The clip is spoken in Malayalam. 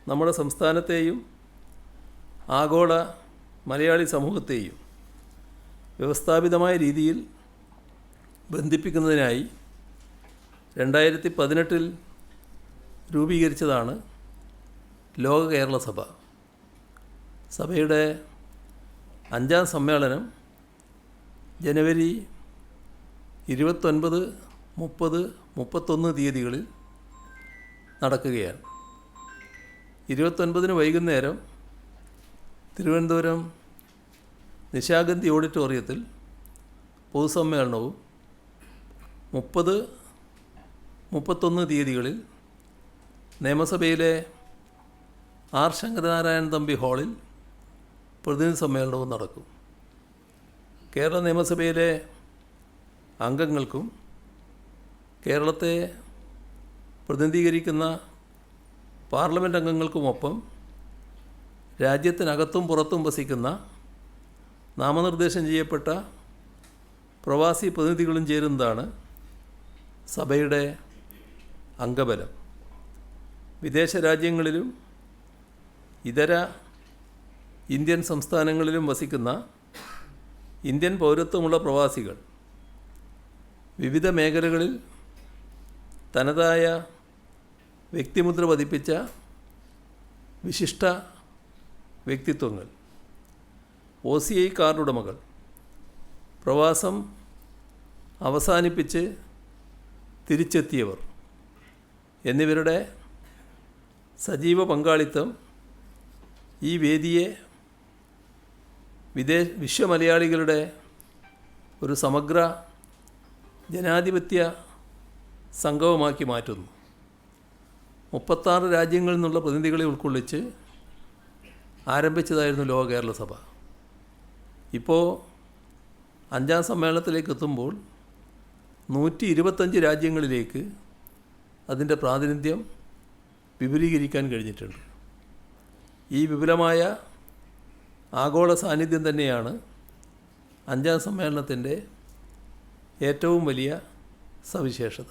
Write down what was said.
നമ്മുടെ സംസ്ഥാനത്തെയും ആഗോള മലയാളി സമൂഹത്തെയും വ്യവസ്ഥാപിതമായ രീതിയിൽ ബന്ധിപ്പിക്കുന്നതിനായി 2018 രൂപീകരിച്ചതാണ് ലോക കേരള സഭ. സഭയുടെ 5ാം സമ്മേളനം ജനുവരി 29, 30, 31 തീയതികളിൽ നടക്കുകയാണ്. 29 വൈകുന്നേരം തിരുവനന്തപുരം നിശാഗന്ധി ഓഡിറ്റോറിയത്തിൽ പൊതുസമ്മേളനവും 30, 31 തീയതികളിൽ നിയമസഭയിലെ ആർ ശങ്കരനാരായണൻ തമ്പി ഹാളിൽ പ്രതിനിധി സമ്മേളനവും നടക്കും. കേരള നിയമസഭയിലെ അംഗങ്ങൾക്കും കേരളത്തെ പ്രതിനിധീകരിക്കുന്ന പാർലമെൻറ്റ് അംഗങ്ങൾക്കുമൊപ്പം രാജ്യത്തിനകത്തും പുറത്തും വസിക്കുന്ന നാമനിർദ്ദേശം ചെയ്യപ്പെട്ട പ്രവാസി പ്രതിനിധികളും ചേരുന്നതാണ് സഭയുടെ അംഗബലം. വിദേശ രാജ്യങ്ങളിലും ഇതര ഇന്ത്യൻ സംസ്ഥാനങ്ങളിലും വസിക്കുന്ന ഇന്ത്യൻ പൗരത്വമുള്ള പ്രവാസികൾ വിവിധ മേഖലകളിൽ തനതായ വ്യക്തിമുദ്ര പതിപ്പിച്ച വിശിഷ്ട വ്യക്തിത്വങ്ങൾ, OCI കാർഡുടമകൾ, പ്രവാസം അവസാനിപ്പിച്ച് തിരിച്ചെത്തിയവർ എന്നിവരുടെ സജീവ പങ്കാളിത്തം ഈ വേദിയെ വിശ്വമലയാളികളുടെ ഒരു സമഗ്ര ജനാധിപത്യ സംഗമമാക്കി മാറ്റുന്നു. 36 രാജ്യങ്ങളിൽ നിന്നുള്ള പ്രതിനിധികളെ ഉൾക്കൊള്ളിച്ച് ആരംഭിച്ചതായിരുന്നു ലോക കേരള സഭ. ഇപ്പോൾ 5ാം സമ്മേളനത്തിലേക്ക് എത്തുമ്പോൾ 125 രാജ്യങ്ങളിലേക്ക് അതിൻ്റെ പ്രാതിനിധ്യം വിപുലീകരിക്കാൻ കഴിഞ്ഞിട്ടുണ്ട്. ഈ വിപുലമായ ആഗോള സാന്നിധ്യം തന്നെയാണ് 5ാം സമ്മേളനത്തിൻ്റെ ഏറ്റവും വലിയ സവിശേഷത.